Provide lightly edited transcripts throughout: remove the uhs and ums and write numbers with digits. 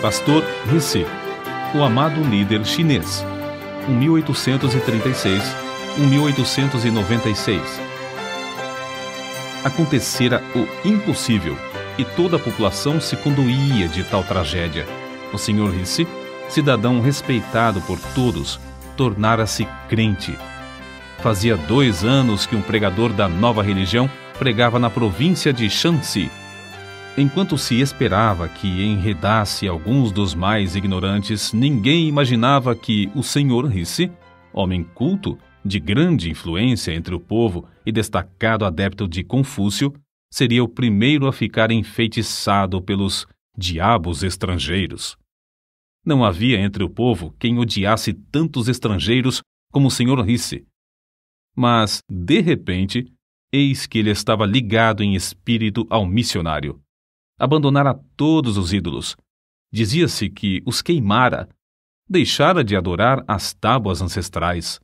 Pastor Rissy, o amado líder chinês, 1836-1896. Acontecera o impossível e toda a população se condoía de tal tragédia. O Sr. Rissy, cidadão respeitado por todos, tornara-se crente. Fazia 2 anos que um pregador da nova religião pregava na província de Shanxi. Enquanto se esperava que enredasse alguns dos mais ignorantes, ninguém imaginava que o Sr. Rissy, homem culto, de grande influência entre o povo e destacado adepto de Confúcio, seria o primeiro a ficar enfeitiçado pelos diabos estrangeiros. Não havia entre o povo quem odiasse tantos estrangeiros como o Sr. Rissy. Mas, de repente, eis que ele estava ligado em espírito ao missionário. Abandonara todos os ídolos. Dizia-se que os queimara. Deixara de adorar as tábuas ancestrais.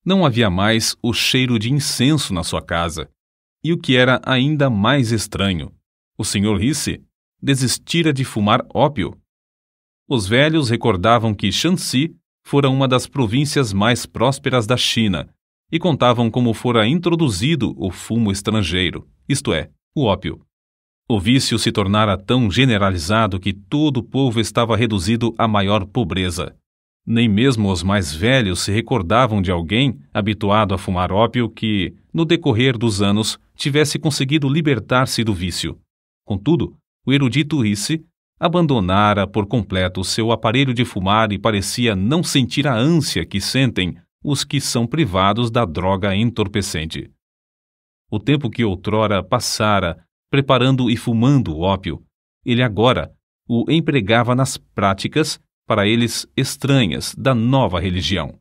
Não havia mais o cheiro de incenso na sua casa. E o que era ainda mais estranho, o Sr. Rissy desistira de fumar ópio. Os velhos recordavam que Shanxi fora uma das províncias mais prósperas da China e contavam como fora introduzido o fumo estrangeiro, isto é, o ópio. O vício se tornara tão generalizado que todo o povo estava reduzido à maior pobreza. Nem mesmo os mais velhos se recordavam de alguém habituado a fumar ópio que, no decorrer dos anos, tivesse conseguido libertar-se do vício. Contudo, o erudito Rissy abandonara por completo seu aparelho de fumar e parecia não sentir a ânsia que sentem os que são privados da droga entorpecente. O tempo que outrora passara preparando e fumando o ópio, ele agora o empregava nas práticas, para eles estranhas, da nova religião.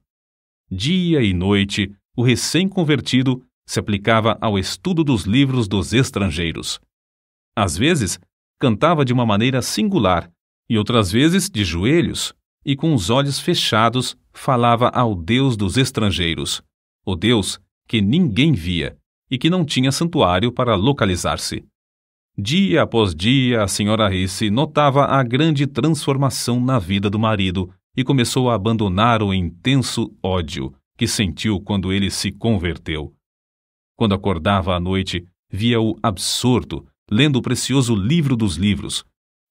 Dia e noite, o recém-convertido se aplicava ao estudo dos livros dos estrangeiros. Às vezes, cantava de uma maneira singular, e outras vezes de joelhos, e com os olhos fechados falava ao Deus dos estrangeiros, o Deus que ninguém via e que não tinha santuário para localizar-se. Dia após dia, a Sra. Rissy notava a grande transformação na vida do marido e começou a abandonar o intenso ódio que sentiu quando ele se converteu. Quando acordava à noite, via-o absorto, lendo o precioso livro dos livros,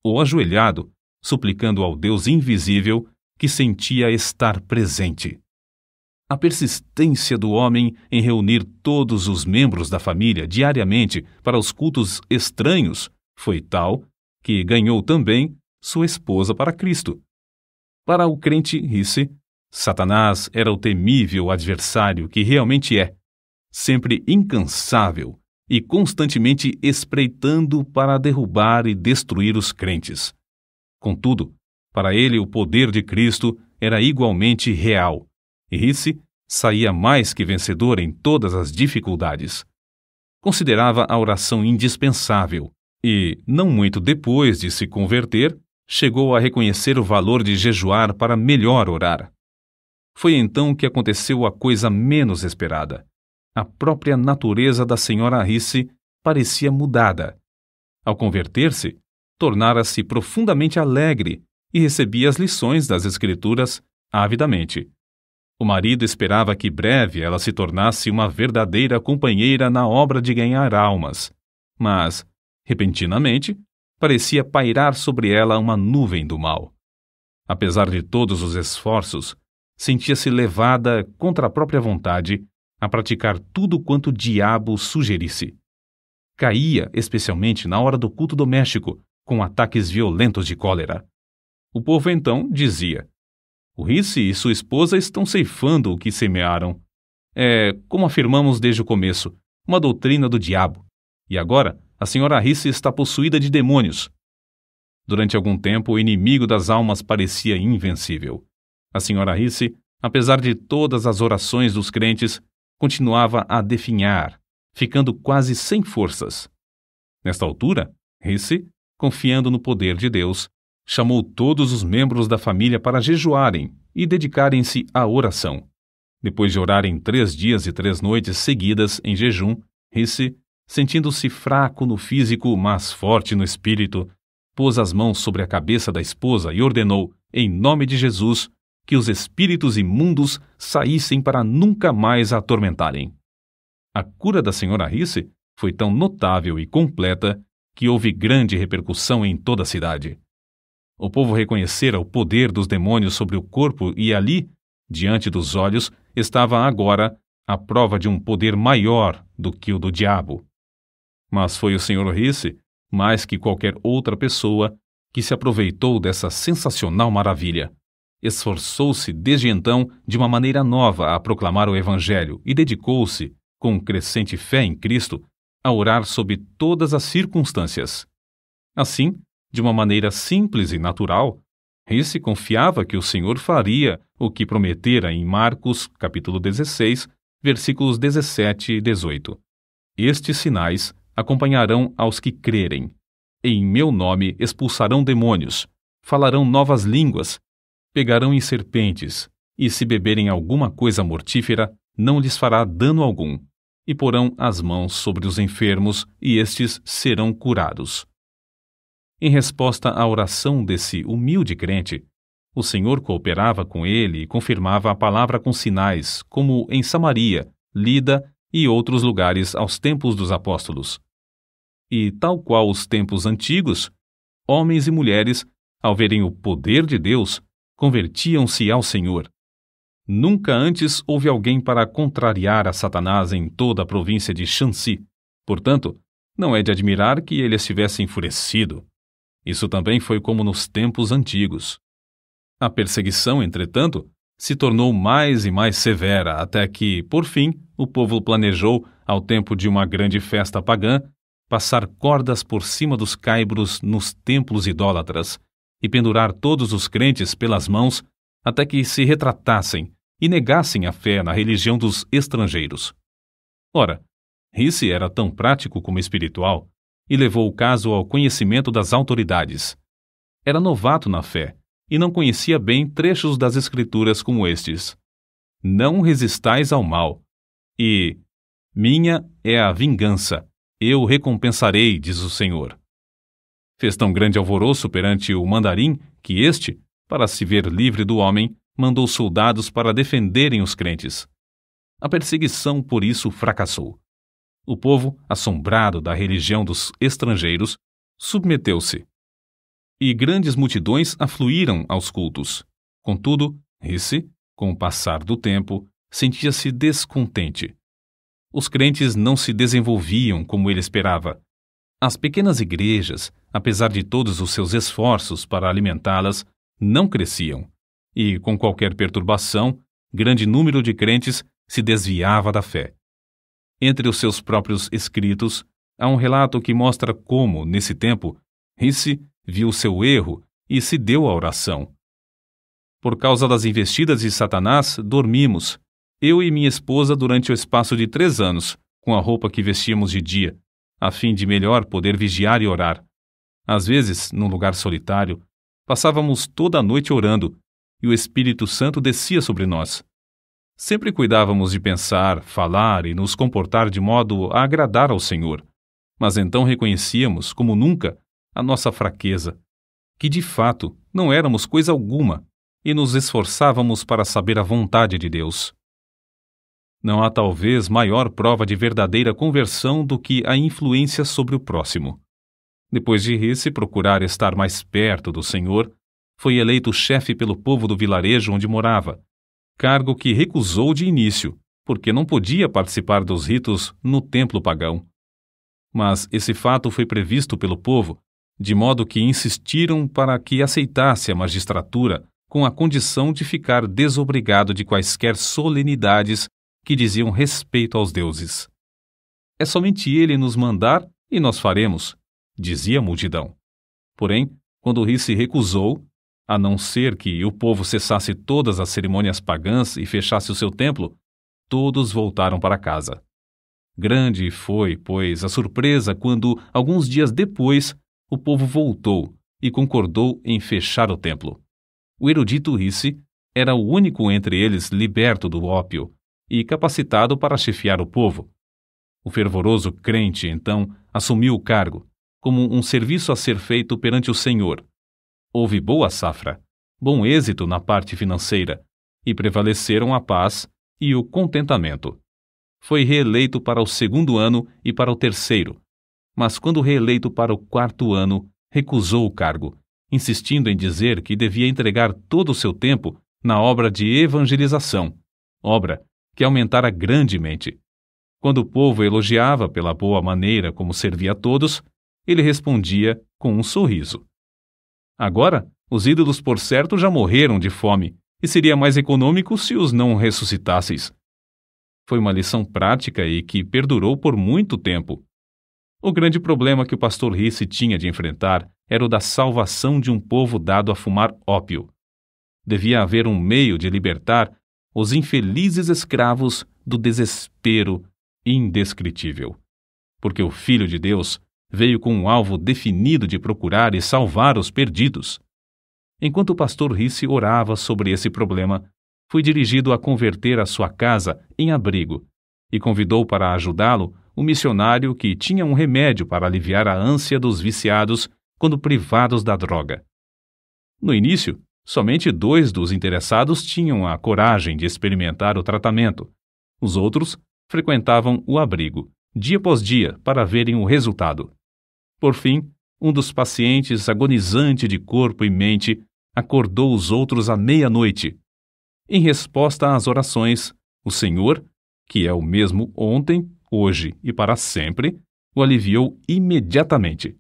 ou ajoelhado, suplicando ao Deus invisível que sentia estar presente. A persistência do homem em reunir todos os membros da família diariamente para os cultos estranhos foi tal que ganhou também sua esposa para Cristo. Para o crente Rissy, Satanás era o temível adversário que realmente é, sempre incansável e constantemente espreitando para derrubar e destruir os crentes. Contudo, para ele o poder de Cristo era igualmente real, e Rissy saía mais que vencedor em todas as dificuldades. Considerava a oração indispensável e, não muito depois de se converter, chegou a reconhecer o valor de jejuar para melhor orar. Foi então que aconteceu a coisa menos esperada. A própria natureza da Sra. Rissy parecia mudada. Ao converter-se, tornara-se profundamente alegre e recebia as lições das Escrituras avidamente. O marido esperava que breve ela se tornasse uma verdadeira companheira na obra de ganhar almas, mas, repentinamente, parecia pairar sobre ela uma nuvem do mal. Apesar de todos os esforços, sentia-se levada contra a própria vontade a praticar tudo quanto o diabo sugerisse. Caía, especialmente na hora do culto doméstico, com ataques violentos de cólera. O povo então dizia: o Rissy e sua esposa estão ceifando o que semearam. É, como afirmamos desde o começo, uma doutrina do diabo. E agora, a Sra. Rissy está possuída de demônios. Durante algum tempo, o inimigo das almas parecia invencível. A Sra. Rissy, apesar de todas as orações dos crentes, continuava a definhar, ficando quase sem forças. Nesta altura, Rissy, confiando no poder de Deus, chamou todos os membros da família para jejuarem e dedicarem-se à oração. Depois de orarem 3 dias e 3 noites seguidas em jejum, Rissy, sentindo-se fraco no físico, mas forte no espírito, pôs as mãos sobre a cabeça da esposa e ordenou, em nome de Jesus, que os espíritos imundos saíssem para nunca mais a atormentarem. A cura da senhora Risse foi tão notável e completa que houve grande repercussão em toda a cidade. O povo reconhecera o poder dos demônios sobre o corpo e ali, diante dos olhos, estava agora a prova de um poder maior do que o do diabo. Mas foi o Sr. Risse, mais que qualquer outra pessoa, que se aproveitou dessa sensacional maravilha. Esforçou-se desde então de uma maneira nova a proclamar o Evangelho e dedicou-se, com crescente fé em Cristo, a orar sob todas as circunstâncias. Assim, de uma maneira simples e natural, Risse confiava que o Senhor faria o que prometera em Marcos, capítulo 16, versículos 17 e 18. Estes sinais acompanharão aos que crerem. Em meu nome expulsarão demônios, falarão novas línguas, pegarão em serpentes, e se beberem alguma coisa mortífera, não lhes fará dano algum, e porão as mãos sobre os enfermos, e estes serão curados. Em resposta à oração desse humilde crente, o Senhor cooperava com ele e confirmava a palavra com sinais, como em Samaria, Lida e outros lugares aos tempos dos apóstolos. E, tal qual os tempos antigos, homens e mulheres, ao verem o poder de Deus, convertiam-se ao Senhor. Nunca antes houve alguém para contrariar a Satanás em toda a província de Shanxi. Portanto, não é de admirar que ele estivesse enfurecido. Isso também foi como nos tempos antigos. A perseguição, entretanto, se tornou mais e mais severa, até que, por fim, o povo planejou, ao tempo de uma grande festa pagã, passar cordas por cima dos caibros nos templos idólatras e pendurar todos os crentes pelas mãos até que se retratassem e negassem a fé na religião dos estrangeiros. Ora, Risse era tão prático como espiritual e levou o caso ao conhecimento das autoridades. Era novato na fé e não conhecia bem trechos das Escrituras como estes: Não resistais ao mal, e minha é a vingança, eu recompensarei, diz o Senhor. Fez tão grande alvoroço perante o mandarim que este, para se ver livre do homem, mandou soldados para defenderem os crentes. A perseguição, por isso, fracassou. O povo, assombrado da religião dos estrangeiros, submeteu-se. E grandes multidões afluíram aos cultos. Contudo, Risse, com o passar do tempo, sentia-se descontente. Os crentes não se desenvolviam como ele esperava. As pequenas igrejas, apesar de todos os seus esforços para alimentá-las, não cresciam. E, com qualquer perturbação, grande número de crentes se desviava da fé. Entre os seus próprios escritos, há um relato que mostra como, nesse tempo, Risse viu seu erro e se deu à oração. Por causa das investidas de Satanás, dormimos, eu e minha esposa, durante o espaço de 3 anos, com a roupa que vestíamos de dia, a fim de melhor poder vigiar e orar. Às vezes, num lugar solitário, passávamos toda a noite orando, e o Espírito Santo descia sobre nós. Sempre cuidávamos de pensar, falar e nos comportar de modo a agradar ao Senhor, mas então reconhecíamos, como nunca, a nossa fraqueza, que de fato não éramos coisa alguma, e nos esforçávamos para saber a vontade de Deus. Não há talvez maior prova de verdadeira conversão do que a influência sobre o próximo. Depois de Risse procurar estar mais perto do Senhor, foi eleito chefe pelo povo do vilarejo onde morava, cargo que recusou de início, porque não podia participar dos ritos no templo pagão. Mas esse fato foi previsto pelo povo, de modo que insistiram para que aceitasse a magistratura com a condição de ficar desobrigado de quaisquer solenidades que diziam respeito aos deuses. É somente ele nos mandar e nós faremos, dizia a multidão. Porém, quando Risse recusou, a não ser que o povo cessasse todas as cerimônias pagãs e fechasse o seu templo, todos voltaram para casa. Grande foi, pois, a surpresa quando, alguns dias depois, o povo voltou e concordou em fechar o templo. O erudito Risse era o único entre eles liberto do ópio e capacitado para chefiar o povo. O fervoroso crente, então, assumiu o cargo como um serviço a ser feito perante o Senhor. Houve boa safra, bom êxito na parte financeira, e prevaleceram a paz e o contentamento. Foi reeleito para o 2º ano e para o 3º, mas quando reeleito para o 4º ano, recusou o cargo, insistindo em dizer que devia entregar todo o seu tempo na obra de evangelização, obra que aumentara grandemente. Quando o povo elogiava pela boa maneira como servia a todos, ele respondia com um sorriso. Agora, os ídolos por certo já morreram de fome, e seria mais econômico se os não ressuscitasseis. Foi uma lição prática e que perdurou por muito tempo. O grande problema que o pastor Risse tinha de enfrentar era o da salvação de um povo dado a fumar ópio. Devia haver um meio de libertar os infelizes escravos do desespero indescritível. Porque o Filho de Deus veio com um alvo definido de procurar e salvar os perdidos. Enquanto o pastor Risse orava sobre esse problema, foi dirigido a converter a sua casa em abrigo e convidou para ajudá-lo um missionário que tinha um remédio para aliviar a ânsia dos viciados quando privados da droga. No início, somente 2 dos interessados tinham a coragem de experimentar o tratamento. Os outros frequentavam o abrigo, dia após dia, para verem o resultado. Por fim, um dos pacientes, agonizante de corpo e mente, acordou os outros à meia-noite. Em resposta às orações, o Senhor, que é o mesmo ontem, hoje e para sempre, o aliviou imediatamente.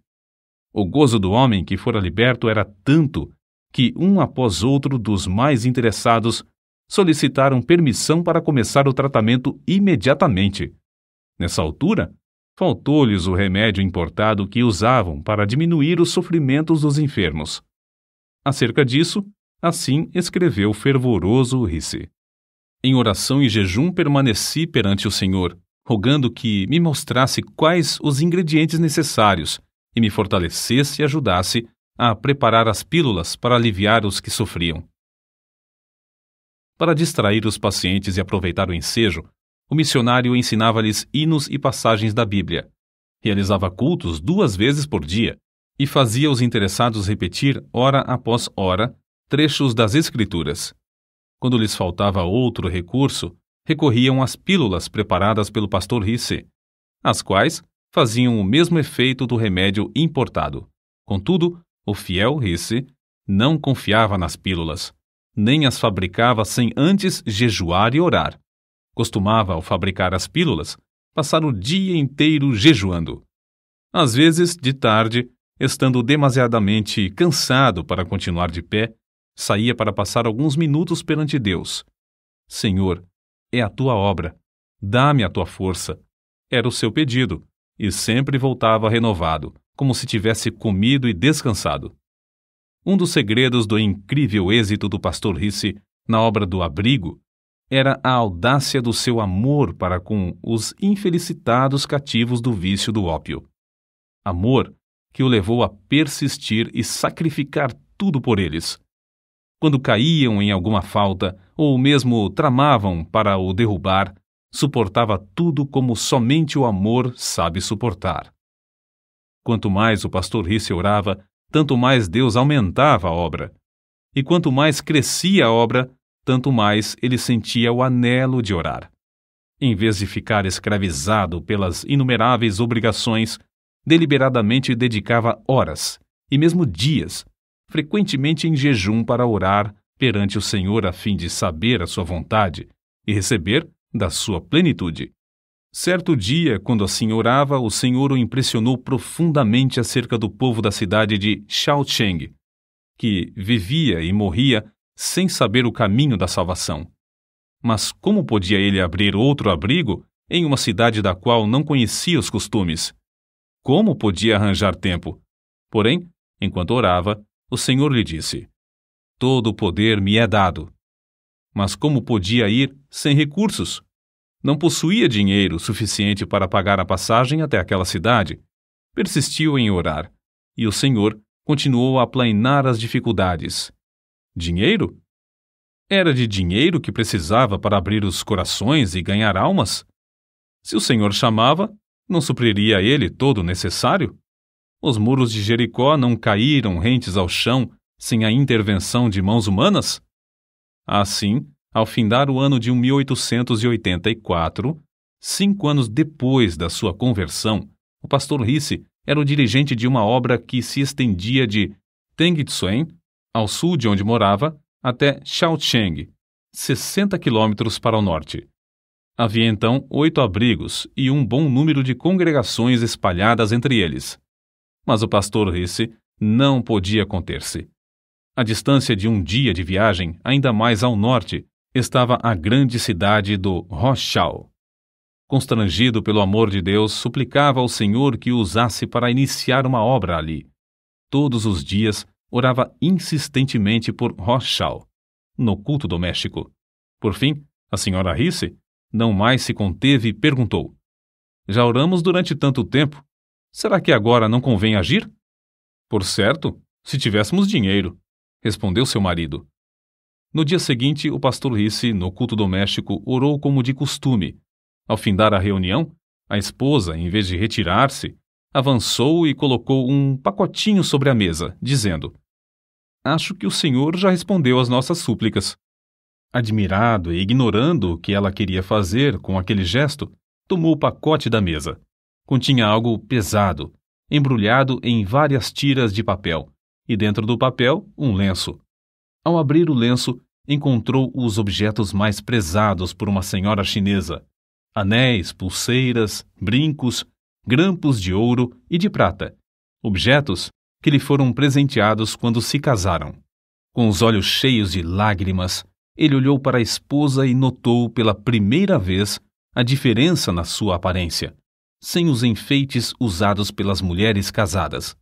O gozo do homem que fora liberto era tanto que, um após outro dos mais interessados, solicitaram permissão para começar o tratamento imediatamente. Nessa altura, faltou-lhes o remédio importado que usavam para diminuir os sofrimentos dos enfermos. Acerca disso, assim escreveu fervoroso Risse. Em oração e jejum permaneci perante o Senhor, rogando que me mostrasse quais os ingredientes necessários e me fortalecesse e ajudasse a preparar as pílulas para aliviar os que sofriam. Para distrair os pacientes e aproveitar o ensejo, o missionário ensinava-lhes hinos e passagens da Bíblia. Realizava cultos 2 vezes por dia e fazia os interessados repetir, hora após hora, trechos das Escrituras. Quando lhes faltava outro recurso, recorriam às pílulas preparadas pelo pastor Risse, as quais faziam o mesmo efeito do remédio importado. Contudo, o fiel Risse não confiava nas pílulas, nem as fabricava sem antes jejuar e orar. Costumava, ao fabricar as pílulas, passar o dia inteiro jejuando. Às vezes, de tarde, estando demasiadamente cansado para continuar de pé, saía para passar alguns minutos perante Deus. Senhor, é a tua obra, dá-me a tua força. Era o seu pedido, e sempre voltava renovado, como se tivesse comido e descansado. Um dos segredos do incrível êxito do pastor Risse na obra do abrigo era a audácia do seu amor para com os infelicitados cativos do vício do ópio. Amor que o levou a persistir e sacrificar tudo por eles. Quando caíam em alguma falta, ou mesmo tramavam para o derrubar, suportava tudo como somente o amor sabe suportar. Quanto mais o pastor Risse orava, tanto mais Deus aumentava a obra. E quanto mais crescia a obra, tanto mais ele sentia o anelo de orar. Em vez de ficar escravizado pelas inumeráveis obrigações, deliberadamente dedicava horas, e mesmo dias, frequentemente em jejum para orar perante o Senhor a fim de saber a sua vontade e receber da sua plenitude. Certo dia, quando assim orava, o Senhor o impressionou profundamente acerca do povo da cidade de Shaocheng, que vivia e morria sem saber o caminho da salvação. Mas como podia ele abrir outro abrigo em uma cidade da qual não conhecia os costumes? Como podia arranjar tempo? Porém, enquanto orava, o Senhor lhe disse: todo o poder me é dado. Mas como podia ir sem recursos? Não possuía dinheiro suficiente para pagar a passagem até aquela cidade. Persistiu em orar, e o Senhor continuou a aplainar as dificuldades. Dinheiro? Era de dinheiro que precisava para abrir os corações e ganhar almas? Se o Senhor chamava, não supriria a ele todo o necessário? Os muros de Jericó não caíram rentes ao chão sem a intervenção de mãos humanas? Assim, ao findar o ano de 1884, 5 anos depois da sua conversão, o pastor Risse era o dirigente de uma obra que se estendia de Tengitsuen, ao sul de onde morava, até Shaocheng, 60 quilômetros para o norte. Havia então 8 abrigos e um bom número de congregações espalhadas entre eles. Mas o pastor Risse não podia conter-se. À distância de um dia de viagem, ainda mais ao norte, estava a grande cidade do Rochal. Constrangido pelo amor de Deus, suplicava ao Senhor que o usasse para iniciar uma obra ali. Todos os dias, orava insistentemente por Rochal, no culto doméstico. Por fim, a senhora Risse não mais se conteve e perguntou: Já oramos durante tanto tempo. Será que agora não convém agir? Por certo, se tivéssemos dinheiro, respondeu seu marido. No dia seguinte, o pastor Risse, no culto doméstico, orou como de costume. Ao findar a reunião, a esposa, em vez de retirar-se, avançou e colocou um pacotinho sobre a mesa, dizendo: Acho que o Senhor já respondeu às nossas súplicas. Admirado e ignorando o que ela queria fazer com aquele gesto, tomou o pacote da mesa. Continha algo pesado, embrulhado em várias tiras de papel, e dentro do papel, um lenço. Ao abrir o lenço, encontrou os objetos mais prezados por uma senhora chinesa: anéis, pulseiras, brincos, grampos de ouro e de prata, objetos que lhe foram presenteados quando se casaram. Com os olhos cheios de lágrimas, ele olhou para a esposa e notou pela primeira vez a diferença na sua aparência, sem os enfeites usados pelas mulheres casadas.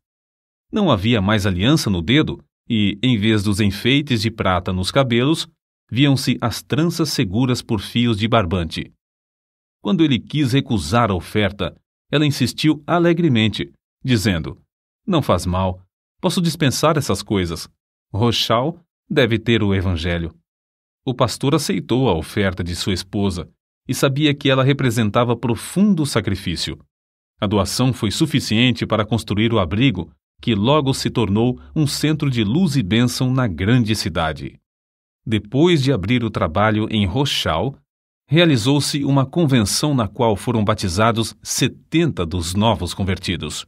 Não havia mais aliança no dedo e, em vez dos enfeites de prata nos cabelos, viam-se as tranças seguras por fios de barbante. Quando ele quis recusar a oferta, ela insistiu alegremente, dizendo: Não faz mal, posso dispensar essas coisas. Rochal deve ter o evangelho. O pastor aceitou a oferta de sua esposa e sabia que ela representava profundo sacrifício. A doação foi suficiente para construir o abrigo, que logo se tornou um centro de luz e bênção na grande cidade. Depois de abrir o trabalho em Rochal, realizou-se uma convenção na qual foram batizados 70 dos novos convertidos.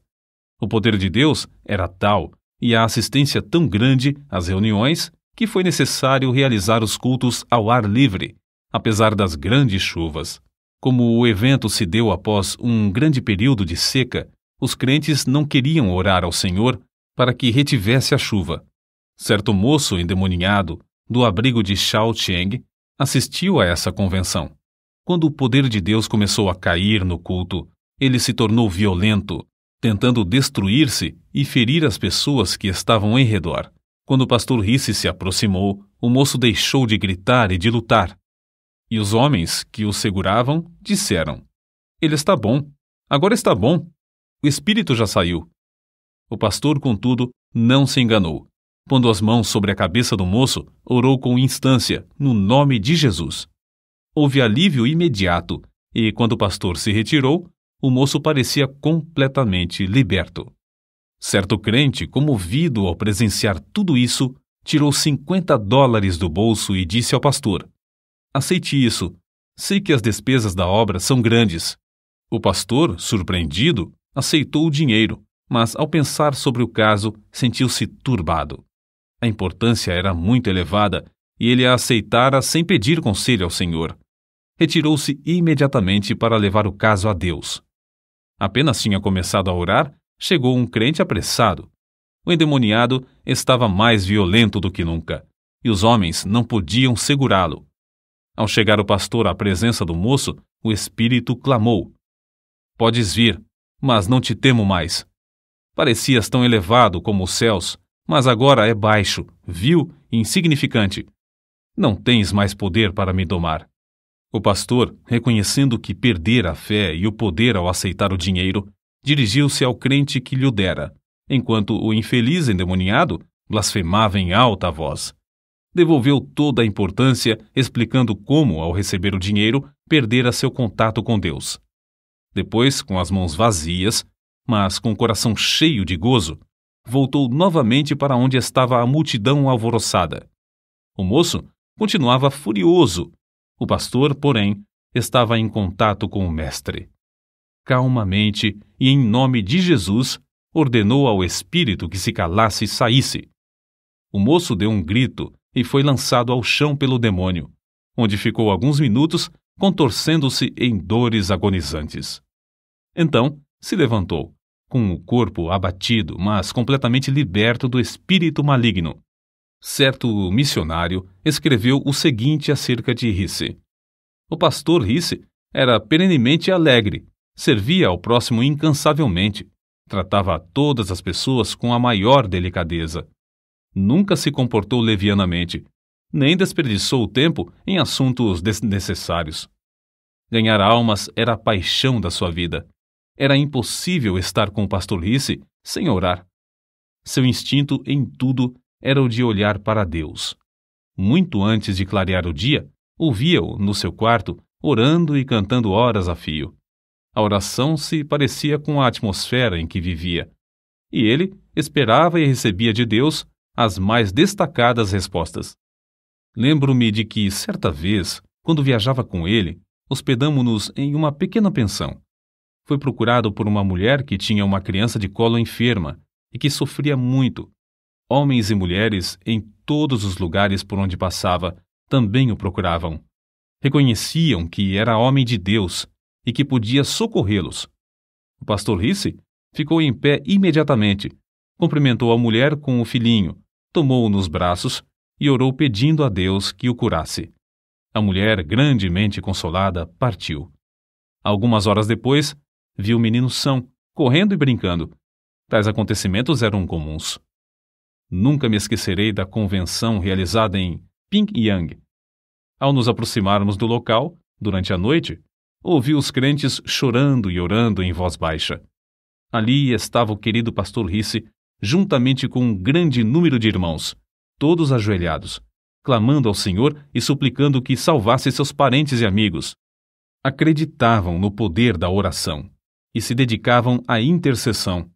O poder de Deus era tal e a assistência tão grande às reuniões que foi necessário realizar os cultos ao ar livre, apesar das grandes chuvas. Como o evento se deu após um grande período de seca, os crentes não queriam orar ao Senhor para que retivesse a chuva. Certo moço endemoniado, do abrigo de Shaocheng, assistiu a essa convenção. Quando o poder de Deus começou a cair no culto, ele se tornou violento, tentando destruir-se e ferir as pessoas que estavam em redor. Quando o pastor Risse se aproximou, o moço deixou de gritar e de lutar. E os homens que o seguravam disseram: Ele está bom, agora está bom, o espírito já saiu. O pastor, contudo, não se enganou. Pondo as mãos sobre a cabeça do moço, orou com instância, no nome de Jesus. Houve alívio imediato, e quando o pastor se retirou, o moço parecia completamente liberto. Certo crente, comovido ao presenciar tudo isso, tirou $50 do bolso e disse ao pastor: Aceite isso, sei que as despesas da obra são grandes. O pastor, surpreendido, aceitou o dinheiro, mas ao pensar sobre o caso, sentiu-se turbado. A importância era muito elevada e ele a aceitara sem pedir conselho ao Senhor. Retirou-se imediatamente para levar o caso a Deus. Apenas tinha começado a orar, chegou um crente apressado. O endemoniado estava mais violento do que nunca, e os homens não podiam segurá-lo. Ao chegar o pastor à presença do moço, o espírito clamou: Podes vir, mas não te temo mais. Parecias tão elevado como os céus, mas agora é baixo, vil e insignificante. Não tens mais poder para me domar. O pastor, reconhecendo que perdera a fé e o poder ao aceitar o dinheiro, dirigiu-se ao crente que lhe o dera, enquanto o infeliz endemoniado blasfemava em alta voz. Devolveu toda a importância, explicando como, ao receber o dinheiro, perdera seu contato com Deus. Depois, com as mãos vazias, mas com o coração cheio de gozo, voltou novamente para onde estava a multidão alvoroçada. O moço continuava furioso. O pastor, porém, estava em contato com o mestre. Calmamente e em nome de Jesus, ordenou ao espírito que se calasse e saísse. O moço deu um grito e foi lançado ao chão pelo demônio, onde ficou alguns minutos contorcendo-se em dores agonizantes. Então se levantou, com o corpo abatido, mas completamente liberto do espírito maligno. Certo missionário escreveu o seguinte acerca de Risse: o pastor Risse era perenemente alegre, servia ao próximo incansavelmente, tratava todas as pessoas com a maior delicadeza. Nunca se comportou levianamente, nem desperdiçou o tempo em assuntos desnecessários. Ganhar almas era a paixão da sua vida. Era impossível estar com o pastor Risse sem orar. Seu instinto em tudo era o de olhar para Deus. Muito antes de clarear o dia, ouvia-o no seu quarto, orando e cantando horas a fio. A oração se parecia com a atmosfera em que vivia, e ele esperava e recebia de Deus as mais destacadas respostas. Lembro-me de que, certa vez, quando viajava com ele, hospedamo-nos em uma pequena pensão. Foi procurado por uma mulher que tinha uma criança de colo enferma e que sofria muito. Homens e mulheres, em todos os lugares por onde passava, também o procuravam. Reconheciam que era homem de Deus e que podia socorrê-los. O pastor Risse ficou em pé imediatamente, cumprimentou a mulher com o filhinho, tomou-o nos braços e orou pedindo a Deus que o curasse. A mulher, grandemente consolada, partiu. Algumas horas depois, viu o menino são, correndo e brincando. Tais acontecimentos eram comuns. Nunca me esquecerei da convenção realizada em Pyongyang. Ao nos aproximarmos do local, durante a noite, ouvi os crentes chorando e orando em voz baixa. Ali estava o querido pastor Risse, juntamente com um grande número de irmãos, todos ajoelhados, clamando ao Senhor e suplicando que salvasse seus parentes e amigos. Acreditavam no poder da oração e se dedicavam à intercessão.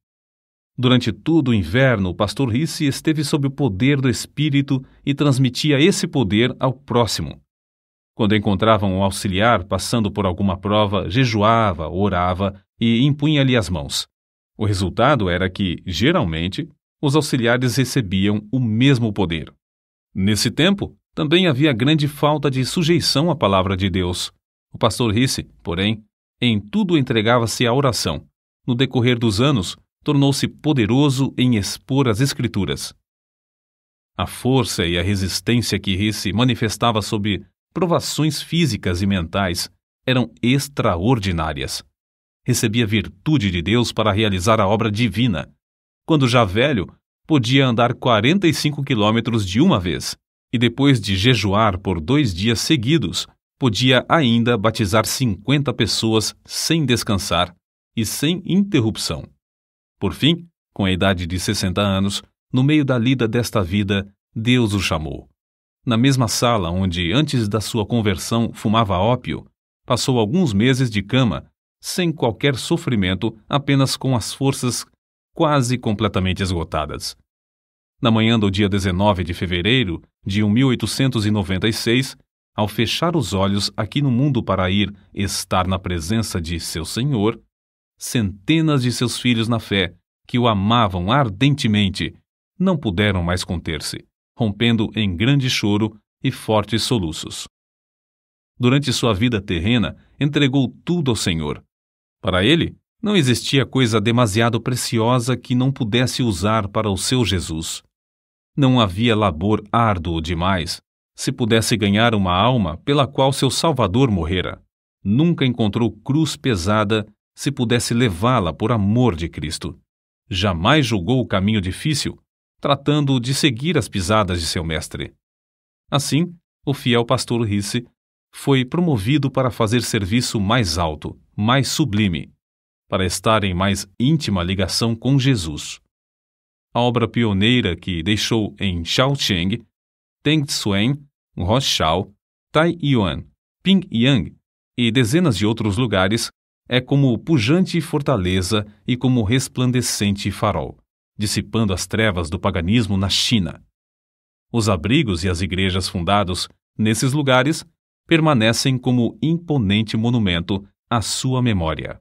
Durante todo o inverno, o pastor Risse esteve sob o poder do Espírito e transmitia esse poder ao próximo. Quando encontravam um auxiliar passando por alguma prova, jejuava, orava e impunha-lhe as mãos. O resultado era que, geralmente, os auxiliares recebiam o mesmo poder. Nesse tempo, também havia grande falta de sujeição à palavra de Deus. O pastor Risse, porém, em tudo entregava-se à oração. No decorrer dos anos, tornou-se poderoso em expor as Escrituras. A força e a resistência que Risse manifestava sob provações físicas e mentais eram extraordinárias. Recebia virtude de Deus para realizar a obra divina. Quando já velho, podia andar 45 quilômetros de uma vez, e depois de jejuar por 2 dias seguidos, podia ainda batizar 50 pessoas sem descansar e sem interrupção. Por fim, com a idade de 60 anos, no meio da lida desta vida, Deus o chamou. Na mesma sala onde, antes da sua conversão, fumava ópio, passou alguns meses de cama, sem qualquer sofrimento, apenas com as forças quase completamente esgotadas. Na manhã do dia 19 de fevereiro de 1896, ao fechar os olhos aqui no mundo para ir estar na presença de seu Senhor, centenas de seus filhos na fé, que o amavam ardentemente, não puderam mais conter-se, rompendo em grande choro e fortes soluços. Durante sua vida terrena, entregou tudo ao Senhor. Para ele, não existia coisa demasiado preciosa que não pudesse usar para o seu Jesus. Não havia labor árduo demais, se pudesse ganhar uma alma pela qual seu Salvador morrera. Nunca encontrou cruz pesada, se pudesse levá-la por amor de Cristo. Jamais julgou o caminho difícil, tratando de seguir as pisadas de seu mestre. Assim, o fiel pastor Risse foi promovido para fazer serviço mais alto, mais sublime, para estar em mais íntima ligação com Jesus. A obra pioneira que deixou em Shaoxing, Tengsuen, Roshao, Taiyuan, Pyongyang e dezenas de outros lugares é como pujante fortaleza e como resplandecente farol, dissipando as trevas do paganismo na China. Os abrigos e as igrejas fundados nesses lugares permanecem como imponente monumento à sua memória.